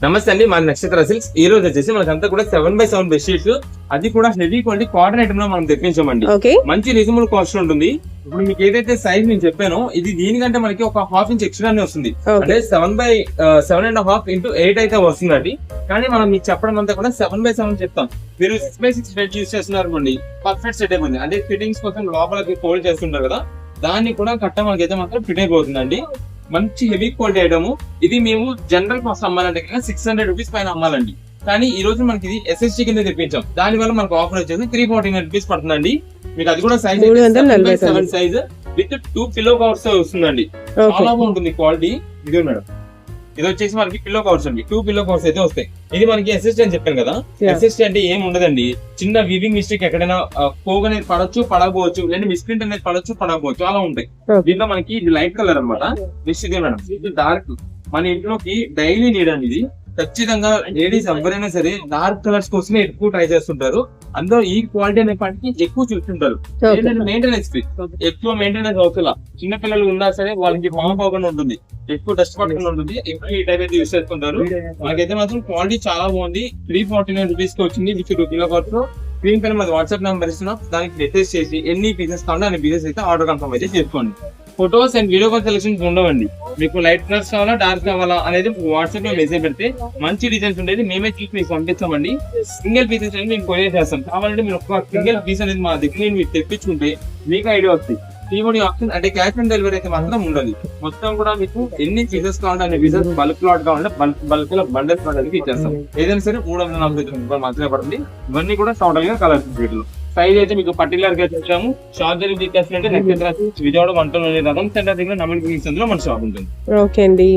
నమస్తే అండి, మా నక్షత్ర సిల్క్స్. ఈ రోజు వచ్చేసి మనకంతా కూడా 7x7 బెడ్షీట్స్, అది కూడా హెవీ క్వాలిటీ కాటన్ ఐటమ్ లో మనం తెప్పించామండి. మంచి రీజనబుల్ కాస్ట్ ఉంటుంది. ఇప్పుడు మీకు ఏదైతే సైజ్ నేను చెప్పానో ఇది దీనికంటే మనకి ఒక హాఫ్ ఇంచ్ ఎక్స్ట్రానే వస్తుంది. అంటే 7x7.5 into 8 అయితే వస్తుందండి. కానీ మనం మీకు చెప్పడం అంతా కూడా 7x7 చెప్తాం. మీరు 6x6 సెట్ యూస్ చేస్తున్నారు అనుకోండి, పర్ఫెక్ట్ సెట్ అయిపోతుంది. అంటే ఫిట్టింగ్స్ కోసం లోపలికి ఫోల్డ్ చేస్తుంటారు కదా, దాన్ని కూడా కట్ట మనకైతే మాత్రం ఫిట్ అయిపోతుందండి. మంచి హెవీ క్వాలిటీ ఐటమ్. ఇది మేము జనరల్ కాస్ట్ అమ్మాలంటే 600 రూపీస్ పైన అమ్మాలండి. కానీ ఈ రోజు మనకి ఇది SSG కింద తెప్పించాం. దాని వల్ల మనకు ఆఫర్ వచ్చేసి 349 రూపీస్ పడుతుందండి. మీకు అది కూడా size 7 size with 2 pillow covers వస్తుందండి. చాలా బాగుంటుంది క్వాలిటీ. ఇది మేడం, ఇది వచ్చేసి మనకి పిల్లో కవర్స్ అండి. 2 పిల్లో కవర్స్ అయితే వస్తాయి. ఇది మనకి SSG అని చెప్పాను కదా. SSG అంటే ఏం ఉండదండి, చిన్న వీవింగ్ మిస్టేక్ ఎక్కడైనా పోగ్ అనేది పడవచ్చు, పడకపోవచ్చు, లేదా మిస్ప్రింట్ అనేది పడవచ్చు, పడకపోవచ్చు, అలా ఉంటాయి. దీంట్లో మనకి ఇది లైట్ కలర్ అనమాట. నెక్స్ట్ ఇది మేడం, ఇది డార్క్. మన ఇంట్లోకి డైలీ నీడ్ అండి ఇది. ఖచ్చితంగా లేడీస్ ఎవరైనా సరే డార్క్ కలర్స్ కోసమే ఎక్కువ ట్రై చేస్తుంటారు. అందులో ఈ క్వాలిటీ అనే పాటికి ఎక్కువ చూస్తుంటారు. ఏంటంటే మెయింటెనెన్స్ ఎక్కువ మెయింటెనెన్స్ అవుతుందా, చిన్న పిల్లలు ఉన్నా సరే వాళ్ళకి ఫామ్ అవ్వకుండా ఉంటుంది, ఎక్కువ డస్ట్ పట్టకుండా ఉంటుంది. ఎక్కువ ఈ టైప్ అయితే యూస్ చేసుకుంటారు. మనకైతే మాత్రం క్వాలిటీ చాలా బాగుంది. 349 రూపీస్ కి వచ్చింది విత్ 2 కిలో కవర్స్. స్క్రీన్ పైన మాది వాట్సాప్ నెంబర్ ఇస్తున్నాం, దానికి మెసేజ్ చేసి ఎన్ని పీసెస్ కావాలో అన్ని పీసెస్ అయితే ఆర్డర్ కన్ఫర్మ్ అయితే చేసుకోండి. Photos and video call selections ఉండవండి. మీకు లైట్ కలర్స్ కావాలా, డార్క్ కావాలా అనేది వాట్సాప్ లో మెసేజ్ పెడితే మంచి డిజైన్స్ ఉండేది మేమే చూసి మీకు పంపిస్తామండి. సింగిల్ పీసెస్ అనేది మేము కొరియర్ చేస్తాం. కావాలంటే మీరు ఒక సింగిల్ పీస్ అనేది మా దగ్గర మీరు తెప్పించుకుంటే మీకు ఐడియా వస్తుంది. టీఓడి ఆప్షన్ అంటే క్యాష్ ఆన్ డెలివరీ అయితే మాత్రం ఉండదు. మొత్తం కూడా మీకు ఎన్ని పీసెస్ కావాలంటే అన్ని పీసెస్, బల్క్ లాట్ కావాలంటే బల్క్ లో బండల్స్ కావడానికి ఇచ్చేస్తాం. ఏదైనా సరే 349 రూపాయలు మాత్రమే పడుతుంది. ఇవన్నీ కూడా టోటల్ గా కలర్స్ వీటిలో. సైజ్ అయితే మీకు పర్టికులర్ గా చూసాము. షార్ట్ డెలివరీ చేసినట్టే నక్షత్ర విజయవాడ 1 రథం సెంటర్ దగ్గర నమ్మకం మన షాప్ ఉంటుంది. ఓకే అండి.